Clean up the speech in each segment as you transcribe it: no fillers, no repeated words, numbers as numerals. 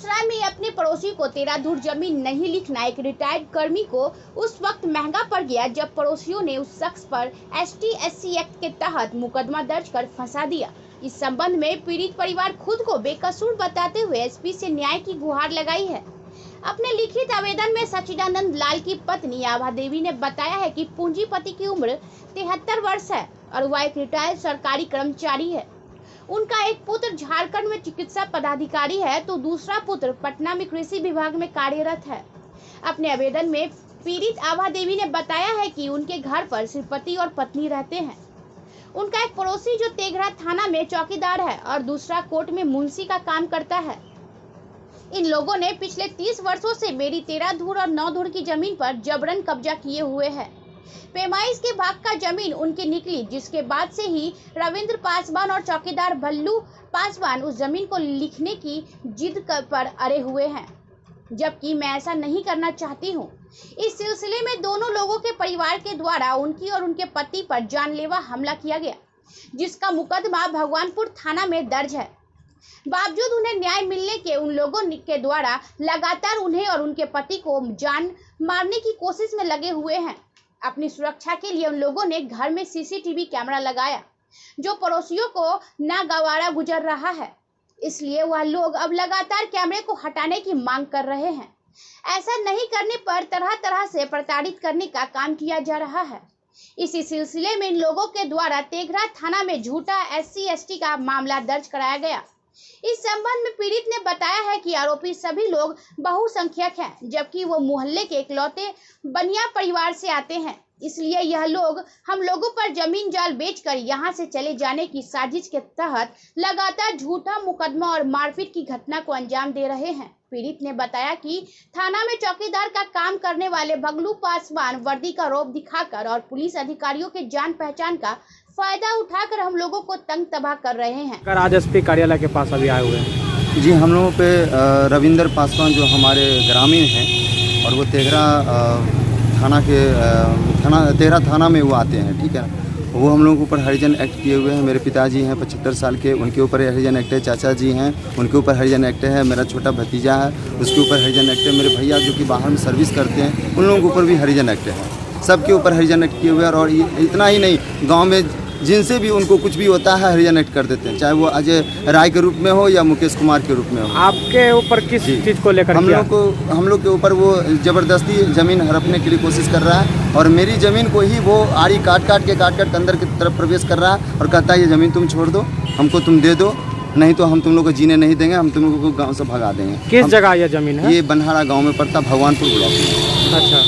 बेगूसराय में अपने पड़ोसी को 13 धुर जमीन नहीं लिखना एक रिटायर्ड कर्मी को उस वक्त महंगा पड़ गया जब पड़ोसियों ने उस शख्स पर ST/SC एक्ट के तहत मुकदमा दर्ज कर फंसा दिया। इस संबंध में पीड़ित परिवार खुद को बेकसूर बताते हुए SP से न्याय की गुहार लगाई है। अपने लिखित आवेदन में सच्चिदानंद लाल की पत्नी आभा देवी ने बताया है कि पूंजीपति की उम्र 73 वर्ष है और वह एक रिटायर्ड सरकारी कर्मचारी है। उनका एक पुत्र झारखंड में चिकित्सा पदाधिकारी है तो दूसरा पुत्र पटना में कृषि विभाग में कार्यरत है। अपने आवेदन में पीड़ित आभा देवी ने बताया है कि उनके घर पर सिर्फ पति और पत्नी रहते हैं। उनका एक पड़ोसी जो तेघरा थाना में चौकीदार है और दूसरा कोर्ट में मुंशी का काम करता है। इन लोगों ने पिछले 30 वर्षों से मेरी 13 धुर और 9 धुर की जमीन पर जबरन कब्जा किए हुए हैं। पैमाइश के भाग का जमीन उनकी निकली, जिसके बाद से ही रविंद्र पासवान और चौकीदार भल्लू पासवान उस जमीन को लिखने की जिद पर अड़े हुए हैं, जबकि मैं ऐसा नहीं करना चाहती हूं। इस सिलसिले में दोनों लोगों के परिवार के द्वारा उनकी और उनके पति पर जानलेवा हमला किया गया, जिसका मुकदमा भगवानपुर थाना में दर्ज है। बावजूद उन्हें न्याय मिलने के उन लोगों के द्वारा लगातार उन्हें और उनके पति को जान मारने की कोशिश में लगे हुए हैं। अपनी सुरक्षा के लिए उन लोगों ने घर में CCTV कैमरा लगाया, जो पड़ोसियों को नागवारा गुजर रहा है। इसलिए वह लोग अब लगातार कैमरे को हटाने की मांग कर रहे हैं। ऐसा नहीं करने पर तरह तरह से प्रताड़ित करने का काम किया जा रहा है। इसी सिलसिले में इन लोगों के द्वारा तेघरा थाना में झूठा SC/ST का मामला दर्ज कराया गया। इस संबंध में पीड़ित ने बताया है कि आरोपी सभी लोग बहुसंख्यक हैं, जबकि वो मोहल्ले के इकलौते बनिया परिवार से आते हैं। इसलिए यह लोग हम लोगों पर जमीन जाल बेचकर यहां से चले जाने की साजिश के तहत लगातार झूठा मुकदमा और मारपीट की घटना को अंजाम दे रहे हैं। पीड़ित ने बताया कि थाना में चौकीदार का काम करने वाले भगलू पासवान वर्दी का रौब दिखाकर और पुलिस अधिकारियों के जान पहचान का फायदा उठाकर हम लोगों को तंग तबाह कर रहे हैं। आज SP कार्यालय के पास अभी आए हुए हैं। जी, हम लोगों पे रविंद्र पासवान जो हमारे ग्रामीण हैं और वो तेघरा तेघरा थाना में वो आते हैं, ठीक है। वो हम लोगों के ऊपर हरिजन एक्ट किए हुए हैं। मेरे पिताजी हैं 75 साल के, उनके ऊपर हरिजन एक्ट है। चाचा जी हैं, उनके ऊपर हरिजन एक्ट है। मेरा छोटा भतीजा है, उसके ऊपर हरिजन एक्ट है। मेरे भैया जो कि बाहर में सर्विस करते हैं, उन लोगों के ऊपर भी हरिजन एक्ट है। सबके ऊपर हरिजन एक्ट किए हुए हैं। और इतना ही नहीं, गांव में जिनसे भी उनको कुछ भी होता है हरिजन एक्ट कर देते हैं, चाहे वो अजय राय के रूप में हो या मुकेश कुमार के रूप में हो। आपके ऊपर किस चीज़ को लेकर? हम लोग के ऊपर वो ज़बरदस्ती ज़मीन हड़पने के लिए कोशिश कर रहा है और मेरी ज़मीन को ही वो आड़ी काट काट अंदर की तरफ प्रवेश कर रहा है और कहता है ये ज़मीन तुम छोड़ दो, हमको तुम दे दो, नहीं तो हम तुम लोग को जीने नहीं देंगे, हम तुम लोगों को गाँव से भगा देंगे। किस जगह ये ज़मीन है? ये बनहारा गाँव में पड़ता, भगवानपुर ब्लॉक में। अच्छा,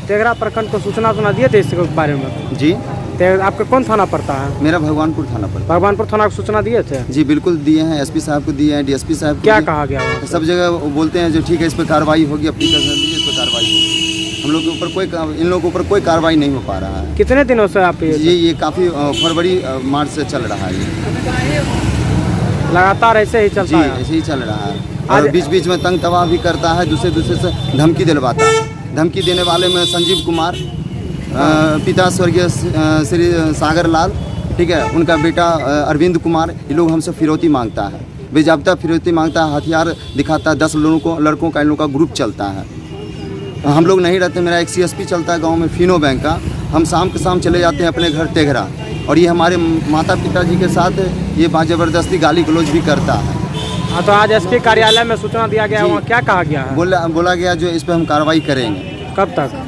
तेघरा प्रखंड को सूचना दिए थे इसके बारे में? जी। आपका कौन थाना पड़ता है? मेरा भगवान थाना पड़ता है। भगवानपुर थाना को सूचना दिए थे? जी बिल्कुल दिए हैं, SP साहब को दिए हैं, DSP साहब को। क्या कहा गया? सब जगह बोलते हैं जो ठीक है इस पर कार्रवाई होगी, एप्लीकेशन दीजिए, इस पर कार्रवाई होगी। हम लोग के ऊपर इन लोगों के ऊपर कोई कार्रवाई नहीं हो पा रहा है। कितने दिनों से आप ये काफ़ी फरवरी मार्च से चल रहा है, लगातार ऐसे ही चलता है? ऐसे ही चल रहा है और बीच बीच में तंग तबाह भी करता है, दूसरे से धमकी दिलवाता है। धमकी देने वाले में संजीव कुमार, पिता स्वर्गीय श्री सागर लाल, ठीक है, उनका बेटा अरविंद कुमार, ये लोग हमसे फिरौती मांगता है, बेजाब्ता फिरौती मांगता है, हथियार दिखाता है। 10 लड़कों का इन लोगों का ग्रुप चलता है। हम लोग नहीं रहते, मेरा एक CSP चलता है गांव में फिनो बैंक का। हम शाम के शाम चले जाते हैं अपने घर तेघरा और ये हमारे माता पिताजी के साथ ये ज़बरदस्ती गाली गलौज भी करता है। हाँ, तो आज SP कार्यालय में सूचना दिया गया, वहाँ क्या कहा गया है? बोला गया जो इस पर हम कार्रवाई करेंगे। कब तक?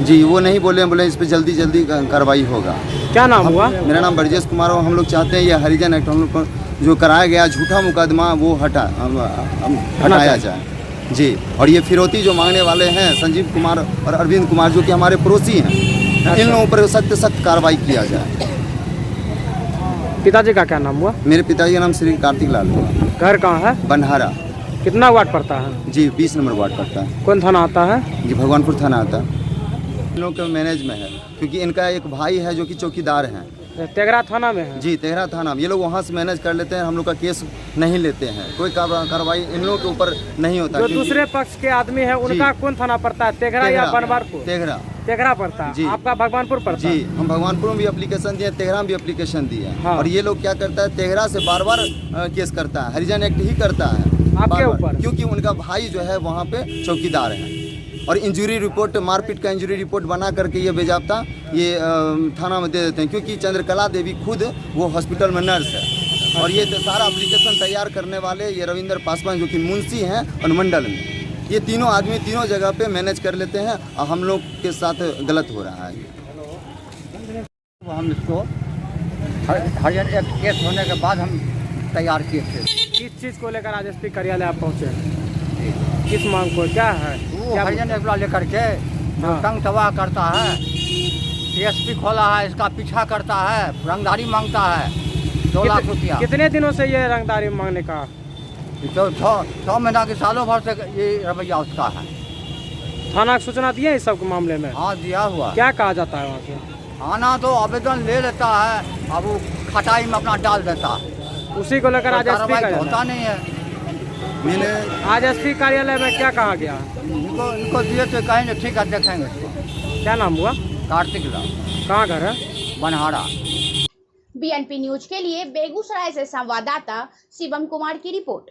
जी वो नहीं बोले इस पर जल्दी कार्रवाई होगा। क्या नाम हुआ? मेरा नाम ब्रजेश कुमार है। हम लोग चाहते हैं ये हरिजन एक्ट हम लोग को जो कराया गया झूठा मुकदमा वो हटाया जाए जी। और ये फिरौती जो मांगने वाले हैं संजीव कुमार और अरविंद कुमार जो कि हमारे पड़ोसी हैं, इन लोगों पर सख्त कार्रवाई किया जाए। पिताजी का क्या नाम हुआ? मेरे पिताजी का नाम श्री कार्तिक लाल हुआ। घर कहाँ है? बनहारा। कितना वार्ड पड़ता है? जी 20 नंबर वार्ड पड़ता है। कौन थाना आता है? जी भगवानपुर थाना आता है। इन लोगों के मैनेज में है क्योंकि इनका एक भाई है जो कि चौकीदार हैं। तेघरा थाना में है? जी तेघरा थाना में। ये लोग वहाँ से मैनेज कर लेते हैं, हम लोग का केस नहीं लेते हैं, कोई कार्रवाई इन लोगों के ऊपर नहीं होता। जो दूसरे पक्ष के आदमी है उनका कौन थाना पड़ता है? तेघरा या बनवारपुर? तेघरा। तेघरा पड़ता जी। आपका भगवानपुर पड़ता जी, हम भगवानपुर में भी एप्लीकेशन दिए, तेघरा में भी एप्लीकेशन दिए हैं। हाँ। और ये लोग क्या करता है, तेघरा से बार बार केस करता है, हरिजन एक्ट ही करता है आपके बार-बार। ऊपर? क्योंकि उनका भाई जो है वहाँ पे चौकीदार है और इंजरी रिपोर्ट, मारपीट का इंजरी रिपोर्ट बना करके ये बेजाब्ता ये थाना में दे देते हैं, क्योंकि चंद्रकला देवी खुद वो हॉस्पिटल में नर्स है। और ये सारा एप्लीकेशन तैयार करने वाले ये रविंद्र पासवान जो कि मुंशी हैं अनुमंडल में, ये तीनों आदमी तीनों जगह पे मैनेज कर लेते हैं और हम लोग के साथ गलत हो रहा है। हम इसको हरिजन एक्ट केस होने के बाद हम तैयार किए थे। किस चीज़ को लेकर आज एसपी कार्यालय आप पहुँचे, किस मांग को, क्या है? वो क्या हरिजन एक्ट लेकर के जो हाँ। तंग तबाह करता है, टीएसपी खोला है, इसका पीछा करता है, रंगदारी मांगता है 2 लाख रुपया। कितने दिनों से ये रंगदारी मांगने का? तो 6 महीना के सालों भर से ये रवैया उसका है। थाना को सूचना दिए इस सब के मामले में? हाँ, दिया हुआ। क्या कहा जाता है वहाँ से? आना तो आवेदन ले लेता है, अब वो खटाई में अपना डाल देता है, उसी को लेकर आज एसपी कार्रवाई तो कार्यालय, होता नहीं है। मैंने आज एसपी कार्यालय में क्या कहा गया? इनको दिए तो कहेंगे ठीक है, देखेंगे इसको। क्या नाम हुआ? कार्तिक लाल, कहाँ घर है? बनहारा। बीएनपी न्यूज के लिए बेगूसराय से संवाददाता शिवम कुमार की रिपोर्ट।